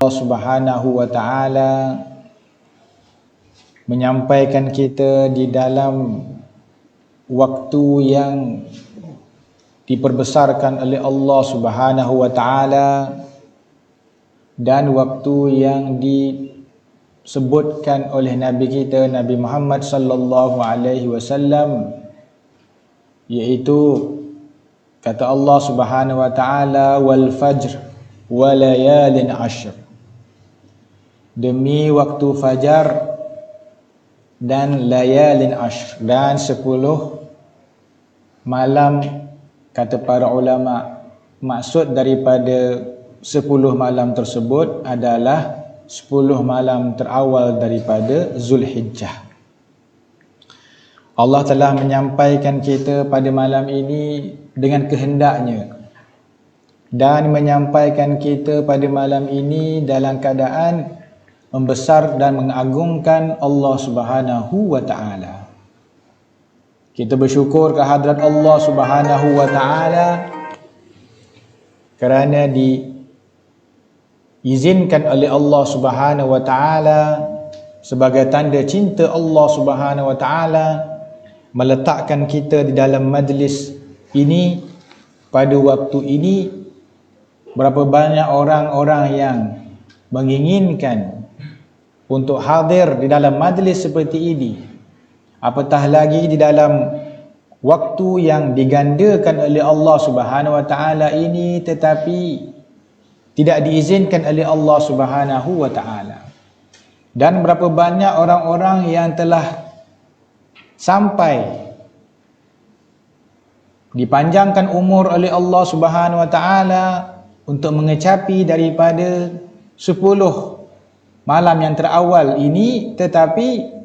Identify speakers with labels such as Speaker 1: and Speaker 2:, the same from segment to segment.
Speaker 1: Allah Subhanahu wa taala menyampaikan kita di dalam waktu yang diperbesarkan oleh Allah Subhanahu wa taala dan waktu yang disebutkan oleh Nabi kita Nabi Muhammad sallallahu alaihi wasallam, iaitu kata Allah Subhanahu wa taala, wal fajr wa layalin ashr, demi waktu fajar dan layalin ashr, dan 10 malam. Kata para ulama, maksud daripada 10 malam tersebut adalah 10 malam terawal daripada Zulhijjah. Allah telah menyampaikan kita pada malam ini dengan kehendaknya, dan menyampaikan kita pada malam ini dalam keadaan membesar dan mengagungkan Allah Subhanahu wa taala. Kita bersyukur ke hadrat Allah Subhanahu wa taala kerana diizinkan oleh Allah Subhanahu wa taala sebagai tanda cinta Allah Subhanahu wa taala meletakkan kita di dalam majlis ini pada waktu ini. Berapa banyak orang-orang yang menginginkan untuk hadir di dalam majlis seperti ini, apatah lagi di dalam waktu yang digandakan oleh Allah Subhanahu wa taala ini, tetapi tidak diizinkan oleh Allah Subhanahu wa taala. Dan berapa banyak orang-orang yang telah sampai dipanjangkan umur oleh Allah Subhanahu wa taala untuk mengecapi daripada 10 malam yang terawal ini, tetapi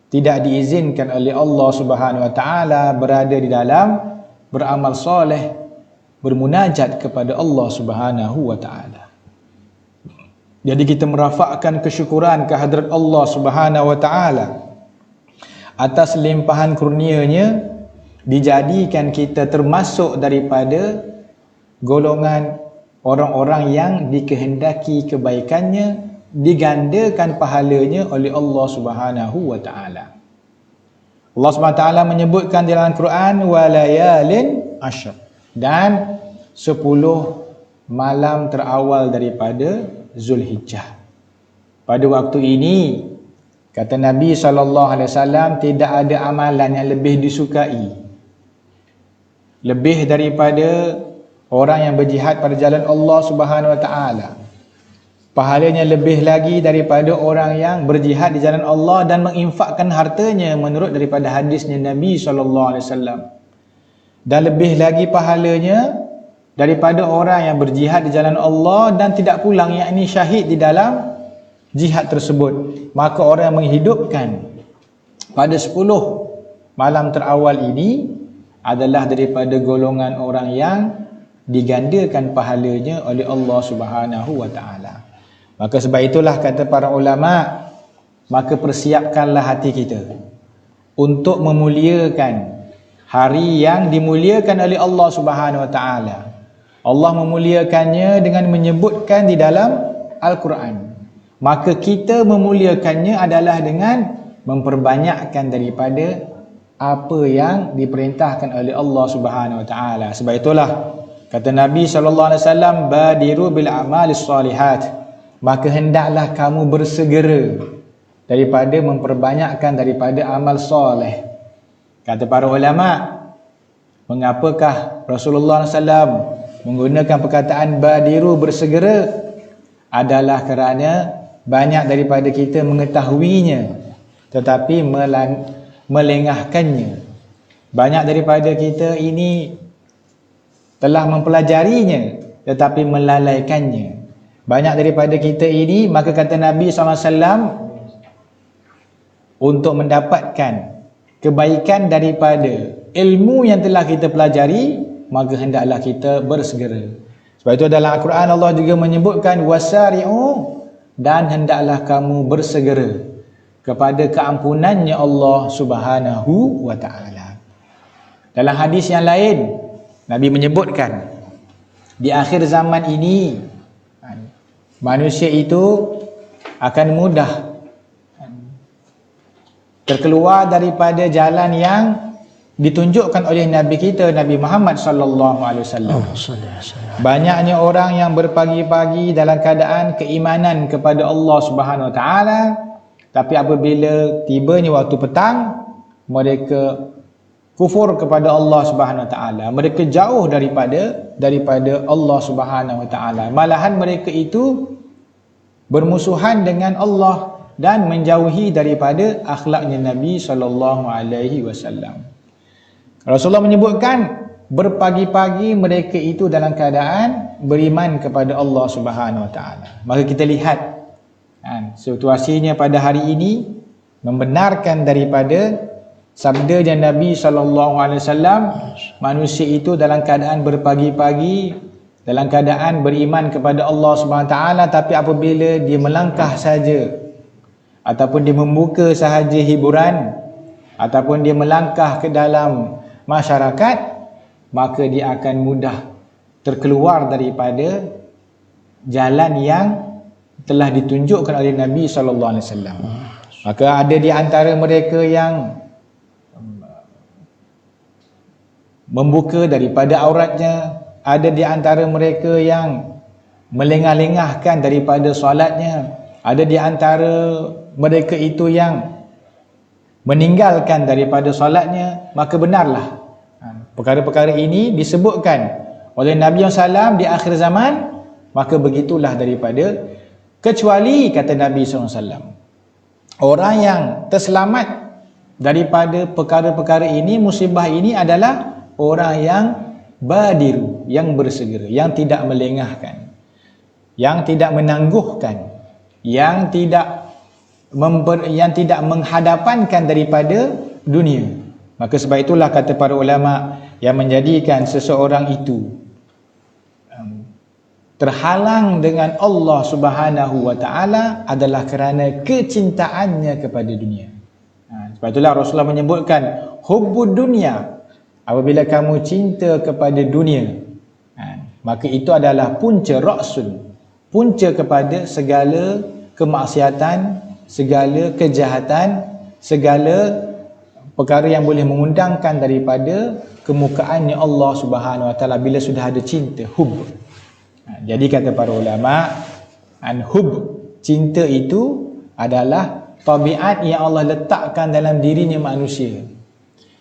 Speaker 1: tidak diizinkan oleh Allah Subhanahu wa taala berada di dalam beramal soleh, bermunajat kepada Allah Subhanahu wa taala. Jadi kita merafakkan kesyukuran kehadrat Allah Subhanahu wa taala atas limpahan kurnia-Nya, dijadikan kita termasuk daripada golongan orang-orang yang dikehendaki kebaikannya, digandakan pahalanya oleh Allah Subhanahu wa taala. Allah Subhanahu wa taala menyebutkan di dalam Quran walayalin ashr, dan 10 malam terawal daripada Zulhijjah. Pada waktu ini, kata Nabi SAW, tidak ada amalan yang lebih disukai, lebih daripada orang yang berjihad pada jalan Allah Subhanahu wa taala. Pahalanya lebih lagi daripada orang yang berjihad di jalan Allah dan menginfakkan hartanya menurut daripada hadisnya Nabi SAW. Dan lebih lagi pahalanya daripada orang yang berjihad di jalan Allah dan tidak pulang, yakni syahid di dalam jihad tersebut. Maka orang yang menghidupkan pada 10 malam terawal ini adalah daripada golongan orang yang digandakan pahalanya oleh Allah Subhanahu wa taala. Maka sebab itulah kata para ulama, maka persiapkanlah hati kita untuk memuliakan hari yang dimuliakan oleh Allah Subhanahu wa taala. Allah memuliakannya dengan menyebutkan di dalam Al-Quran. Maka kita memuliakannya adalah dengan memperbanyakkan daripada apa yang diperintahkan oleh Allah Subhanahu wa taala. Sebab itulah kata Nabi SAW, badiru bil a'malis salihat, maka hendaklah kamu bersegera daripada memperbanyakkan daripada amal soleh. Kata para ulama, mengapakah Rasulullah SAW menggunakan perkataan badiru, bersegera? Adalah kerana banyak daripada kita mengetahuinya tetapi melengahkannya. Banyak daripada kita ini telah mempelajarinya tetapi melalaikannya. Banyak daripada kita ini, maka kata Nabi SAW, untuk mendapatkan kebaikan daripada ilmu yang telah kita pelajari, maka hendaklah kita bersegera. Sebab itu dalam Al-Quran Allah juga menyebutkan wasari'u, dan hendaklah kamu bersegera kepada keampunannya Allah Subhanahu wa ta'ala. Dalam hadis yang lain Nabi menyebutkan di akhir zaman ini manusia itu akan mudah terkeluar daripada jalan yang ditunjukkan oleh Nabi kita, Nabi Muhammad sallallahu alaihi wasallam. Banyaknya orang yang berpagi-pagi dalam keadaan keimanan kepada Allah Subhanahu wa taala, tapi apabila tibanya waktu petang, mereka kufur kepada Allah Subhanahu wa taala. Mereka jauh daripada Allah Subhanahu wa taala. Malahan mereka itu bermusuhan dengan Allah dan menjauhi daripada akhlaknya Nabi sallallahu alaihi wasallam. Rasulullah menyebutkan berpagi-pagi mereka itu dalam keadaan beriman kepada Allah Subhanahu wa taala. Maka kita lihat situasinya pada hari ini membenarkan daripada sabda yang Nabi sallallahu alaihi wasallam, manusia itu dalam keadaan berpagi-pagi dalam keadaan beriman kepada Allah Subhanahu wa taala, tapi apabila dia melangkah saja ataupun dia membuka sahaja hiburan ataupun dia melangkah ke dalam masyarakat, maka dia akan mudah terkeluar daripada jalan yang telah ditunjukkan oleh Nabi sallallahu alaihi wasallam. Maka ada di antara mereka yang membuka daripada auratnya, ada di antara mereka yang melengah-lengahkan daripada solatnya, ada di antara mereka itu yang meninggalkan daripada solatnya. Maka benarlah perkara-perkara ini disebutkan oleh Nabi SAW di akhir zaman, maka begitulah daripada, kecuali kata Nabi SAW, orang yang terselamat daripada perkara-perkara ini, musibah ini adalah orang yang badiru, yang bersegera, yang tidak melengahkan, yang tidak menangguhkan, yang tidak menghadapankan daripada dunia. Maka sebab itulah kata para ulama, yang menjadikan seseorang itu terhalang dengan Allah Subhanahu wa taala adalah kerana kecintaannya kepada dunia. Sebab itulah Rasulullah menyebutkan hubbud dunia, apabila kamu cinta kepada dunia, maka itu adalah punca ra'sul, punca kepada segala kemaksiatan, segala kejahatan, segala perkara yang boleh mengundangkan daripada kemukaannya Allah Subhanahu wa taala bila sudah ada cinta, hub. Jadi kata para ulama, hub, cinta itu adalah tabiat yang Allah letakkan dalam dirinya manusia.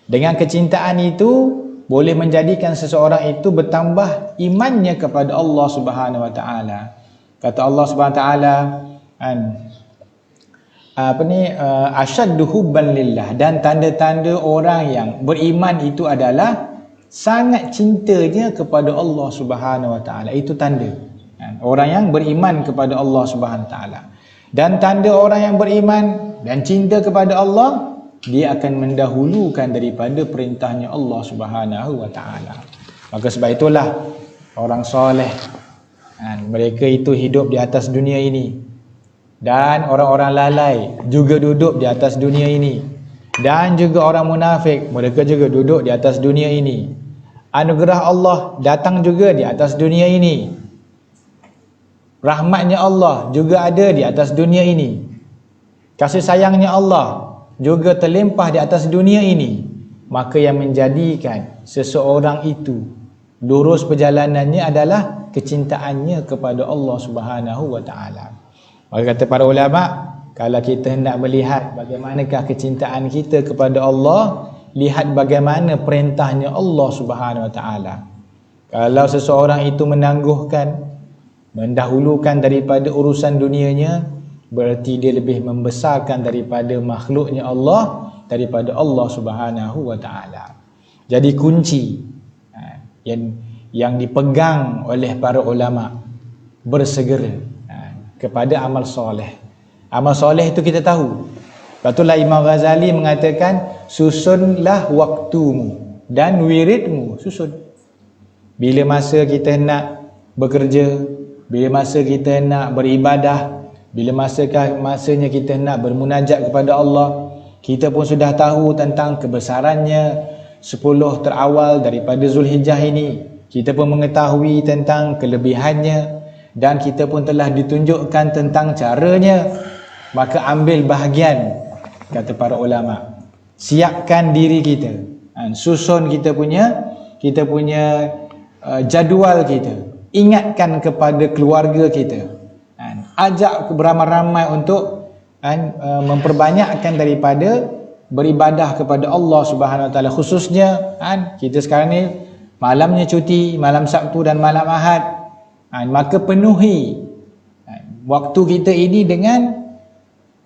Speaker 1: Dengan kecintaan itu boleh menjadikan seseorang itu bertambah imannya kepada Allah Subhanahu wa taala. Kata Allah Subhanahu wa taala, asyaddu hubban lillah, dan tanda-tanda orang yang beriman itu adalah sangat cintanya kepada Allah Subhanahu wa taala. Itu tanda orang yang beriman kepada Allah Subhanahu wa taala. Dan tanda orang yang beriman dan cinta kepada Allah, dia akan mendahulukan daripada perintahnya Allah Subhanahu wa taala. Maka sebab itulah orang soleh, mereka itu hidup di atas dunia ini, dan orang-orang lalai juga duduk di atas dunia ini, dan juga orang munafik, mereka juga duduk di atas dunia ini. Anugerah Allah datang juga di atas dunia ini, rahmatnya Allah juga ada di atas dunia ini, kasih sayangnya Allah juga terlimpah di atas dunia ini. Maka yang menjadikan seseorang itu lurus perjalanannya adalah kecintaannya kepada Allah Subhanahu wa taala. Maka kata para ulama, kalau kita hendak melihat bagaimanakah kecintaan kita kepada Allah, lihat bagaimana perintahnya Allah Subhanahu wa taala. Kalau seseorang itu menangguhkan, mendahulukan daripada urusan dunianya, berarti dia lebih membesarkan daripada makhluknya Allah, daripada Allah Subhanahu wa taala. Jadi kunci yang dipegang oleh para ulama, bersegera kepada amal soleh. Amal soleh itu kita tahu. Itulah Imam Ghazali mengatakan, susunlah waktumu dan wiridmu, susun. Bila masa kita nak bekerja, bila masa kita nak beribadah, bila masanya kita nak bermunajat kepada Allah, kita pun sudah tahu tentang kebesarannya 10 terawal daripada Zulhijjah ini. Kita pun mengetahui tentang kelebihannya, dan kita pun telah ditunjukkan tentang caranya, maka ambil bahagian, kata para ulama. Siapkan diri kita, susun kita punya jadual kita, ingatkan kepada keluarga kita, ajak beramai-ramai untuk memperbanyakkan daripada beribadah kepada Allah Subhanahu Wa Taala. Khususnya kita sekarang ni malamnya cuti, malam Sabtu dan malam Ahad, maka penuhi waktu kita ini dengan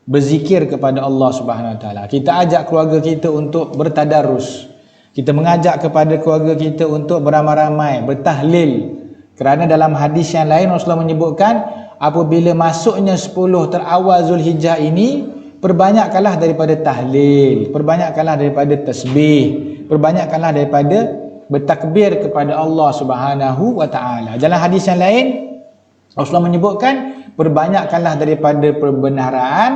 Speaker 1: berzikir kepada Allah Subhanahu Wa Taala. Kita ajak keluarga kita untuk bertadarus, kita mengajak kepada keluarga kita untuk beramai-ramai bertahlil, kerana dalam hadis yang lain Rasulullah menyebutkan apabila masuknya 10 terawal Zulhijjah ini, perbanyakkanlah daripada tahlil, perbanyakkanlah daripada tasbih, perbanyakkanlah daripada bertakbir kepada Allah Subhanahu Wa Taala. Dalam hadis yang lain Rasulullah menyebutkan perbanyakkanlah daripada perbenaran,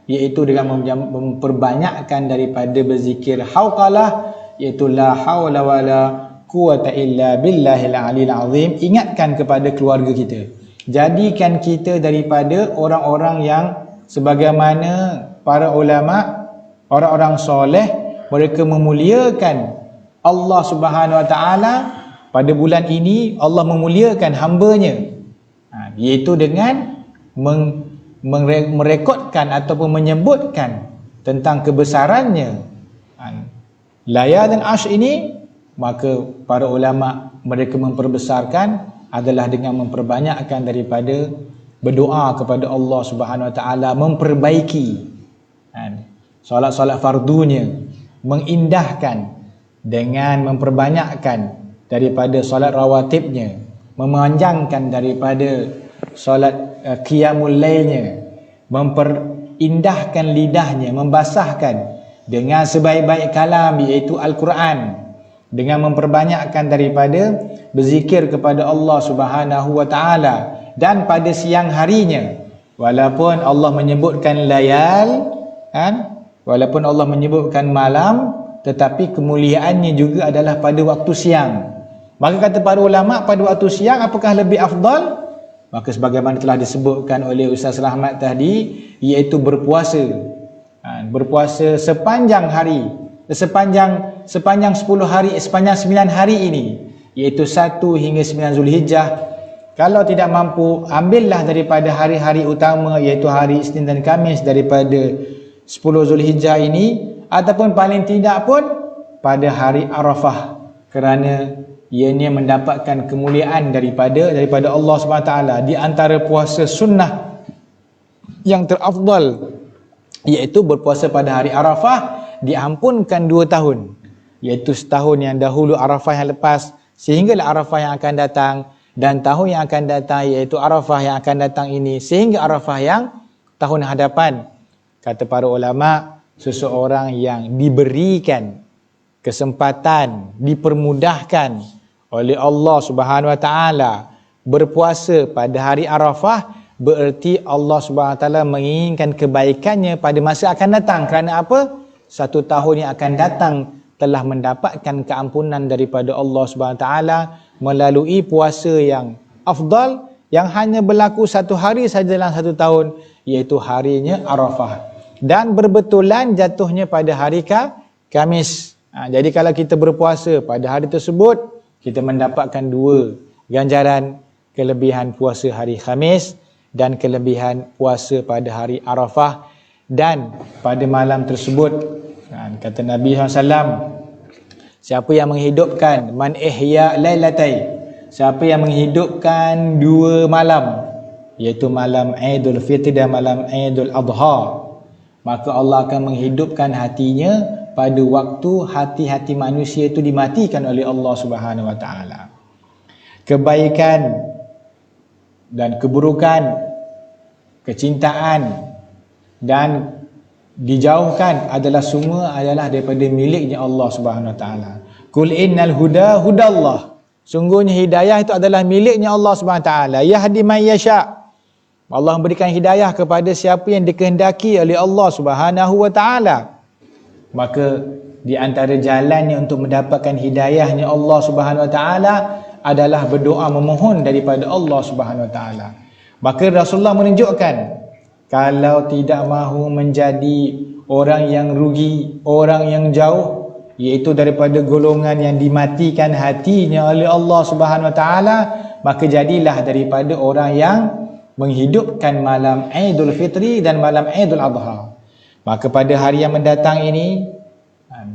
Speaker 1: iaitu dengan memperbanyakkan daripada berzikir hauqalah, iaitu la haula wala quwata illa billahil aliyil azim. Ingatkan kepada keluarga kita, jadikan kita daripada orang-orang yang sebagaimana para ulama, orang-orang soleh, mereka memuliakan Allah Subhanahu Wa Taala. Pada bulan ini Allah memuliakan hambanya, iaitu dengan merekodkan ataupun menyebutkan tentang kebesarannya layal dan ash ini. Maka para ulama mereka memperbesarkan adalah dengan memperbanyakkan daripada berdoa kepada Allah Subhanahu Wa Taala, memperbaiki solat-solat fardunya, mengindahkan dengan memperbanyakkan daripada solat rawatibnya, memanjangkan daripada solat qiyamul lailnya, memperindahkan lidahnya, membasahkan dengan sebaik-baik kalam, iaitu Al-Quran, dengan memperbanyakkan daripada berzikir kepada Allah Subhanahu Wa Taala. Dan pada siang harinya, walaupun Allah menyebutkan layal, walaupun Allah menyebutkan malam, tetapi kemuliaannya juga adalah pada waktu siang. Maka kata para ulama, pada waktu siang apakah lebih afdal? Maka sebagaimana telah disebutkan oleh Ustaz Rahmat tadi, iaitu berpuasa. Berpuasa sepanjang hari, sepanjang 10 hari, sepanjang 9 hari ini, iaitu 1 hingga 9 Zulhijjah. Kalau tidak mampu, ambillah daripada hari-hari utama, iaitu hari Isnin dan Khamis daripada 10 Zulhijjah ini, ataupun paling tidak pun pada hari Arafah, kerana ianya mendapatkan kemuliaan daripada Allah SWT. Di antara puasa sunnah yang terafdal, iaitu berpuasa pada hari Arafah, diampunkan 2 tahun, iaitu setahun yang dahulu Arafah yang lepas, sehinggalah Arafah yang akan datang, dan tahun yang akan datang, iaitu Arafah yang akan datang ini, sehingga Arafah yang tahun hadapan. Kata para ulama, seseorang yang diberikan kesempatan, dipermudahkan oleh Allah Subhanahu Wa Taala berpuasa pada hari Arafah, bererti Allah Subhanahu Wa Taala menginginkan kebaikannya pada masa akan datang. Kerana apa? 1 tahun yang akan datang telah mendapatkan keampunan daripada Allah Subhanahu Wa Taala melalui puasa yang afdal, yang hanya berlaku 1 hari saja dalam 1 tahun, iaitu harinya Arafah, dan berbetulan jatuhnya pada hari Khamis. Jadi kalau kita berpuasa pada hari tersebut, kita mendapatkan 2 ganjaran, kelebihan puasa hari Khamis dan kelebihan puasa pada hari Arafah. Dan pada malam tersebut, kata Nabi SAW, siapa yang menghidupkan man ihya lailatai, siapa yang menghidupkan 2 malam, iaitu malam Aidul Fitri dan malam Aidul Adha, maka Allah akan menghidupkan hatinya pada waktu hati-hati manusia itu dimatikan oleh Allah Subhanahu Wa Taala. Kebaikan dan keburukan, kecintaan dan dijauhkan semua adalah daripada miliknya Allah Subhanahu Wa Taala. Qul innal huda hudallah, sungguhnya hidayah itu adalah miliknya Allah Subhanahu Wa Taala. Yahdi man yasha, Allah memberikan hidayah kepada siapa yang dikehendaki oleh Allah Subhanahu Wa Taala. Maka di antara jalannya untuk mendapatkan hidayahnya Allah Subhanahu Wa Taala adalah berdoa memohon daripada Allah Subhanahu Wa Taala. Maka Rasulullah menunjukkan kalau tidak mahu menjadi orang yang rugi, orang yang jauh, iaitu daripada golongan yang dimatikan hatinya oleh Allah Subhanahu Wa Taala, maka jadilah daripada orang yang menghidupkan malam Aidul Fitri dan malam Aidul Adha. Maka pada hari yang mendatang ini,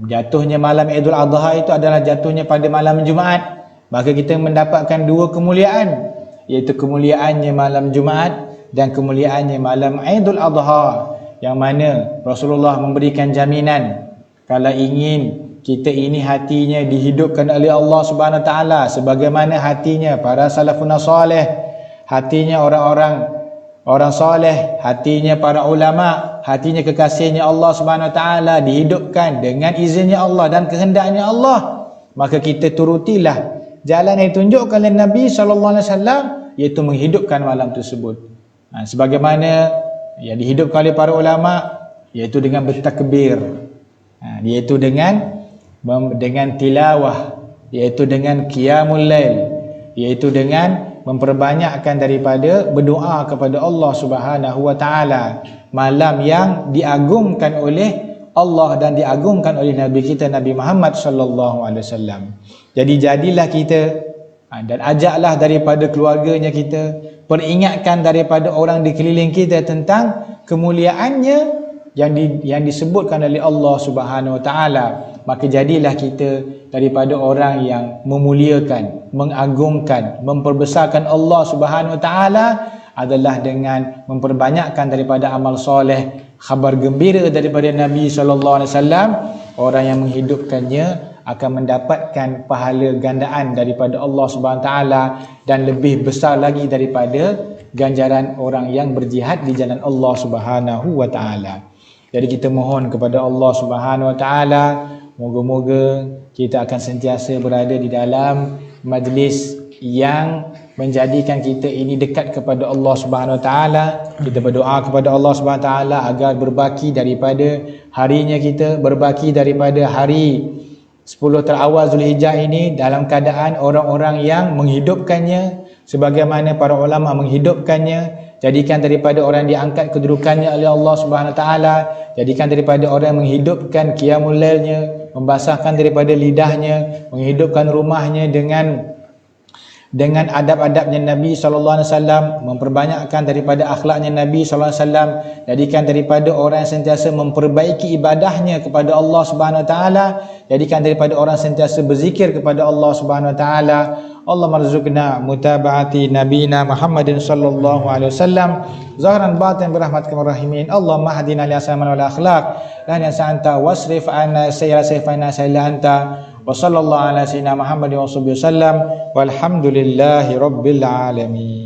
Speaker 1: jatuhnya malam Aidul Adha itu adalah jatuhnya pada malam Jumaat. Maka kita mendapatkan dua kemuliaan, iaitu kemuliaannya malam Jumaat dan kemuliaannya malam Aidul Adha, yang mana Rasulullah memberikan jaminan kalau ingin kita ini hatinya dihidupkan oleh Allah Subhanahu Wa Taala sebagaimana hatinya para salafun salih, hatinya orang-orang soleh, hatinya para ulama, hatinya kekasihnya Allah Subhanahu Wa Taala dihidupkan dengan izinnya Allah dan kehendaknya Allah, maka kita turutilah jalan yang ditunjukkan oleh Nabi sallallahu alaihi wasallam, iaitu menghidupkan malam tersebut. Sebagaimana yang dihidupkan oleh para ulama, iaitu dengan bertakbir, iaitu dengan tilawah, iaitu dengan qiyamul lail, iaitu dengan memperbanyakkan daripada berdoa kepada Allah Subhanahu Wa Taala, malam yang diagungkan oleh Allah dan diagungkan oleh Nabi kita Nabi Muhammad sallallahu alaihi wasallam. Jadi jadilah kita dan ajaklah daripada keluarganya kita, peringatkan daripada orang di keliling kita tentang kemuliaannya yang disebutkan oleh Allah Subhanahu Wa Taala. Maka jadilah kita daripada orang yang memuliakan, mengagungkan, memperbesarkan Allah Subhanahu Wa Taala adalah dengan memperbanyakkan daripada amal soleh, khabar gembira daripada Nabi sallallahu alaihi wasallam. Orang yang menghidupkannya akan mendapatkan pahala gandaan daripada Allah Subhanahu Wa Taala dan lebih besar lagi daripada ganjaran orang yang berjihad di jalan Allah Subhanahu Wa Taala. Jadi kita mohon kepada Allah Subhanahu Wa Taala, moga-moga kita akan sentiasa berada di dalam majlis yang menjadikan kita ini dekat kepada Allah Subhanahu Wa Taala. Kita berdoa kepada Allah Subhanahu Wa Taala agar berbaki daripada harinya kita, berbaki daripada hari 10 terawal Zulhijjah ini dalam keadaan orang-orang yang menghidupkannya sebagaimana para ulama menghidupkannya. Jadikan daripada orang yang diangkat kedudukannya oleh Allah Subhanahu Wa Taala. Jadikan daripada orang yang menghidupkan qiyamul lailnya, membasahkan daripada lidahnya, menghidupkan rumahnya dengan adab-adabnya Nabi sallallahu alaihi wasallam, memperbanyakkan daripada akhlaknya Nabi sallallahu alaihi wasallam. Jadikan daripada orang yang sentiasa memperbaiki ibadahnya kepada Allah Subhanahu Wa Taala. Jadikan daripada orang yang sentiasa berzikir kepada Allah Subhanahu Wa Taala. Allah marzuqna mutaba'ati nabina Muhammadin sallallahu alaihi wasallam zahran batin birahmatika rahimin. Allahumma hadina li asaman wal akhlaq lan yas'anta wasrif anna sayyi'ana sayyi'la anta wa sallallahu ala sayyidina Muhammadin wa sallam walhamdulillahi rabbil alamin.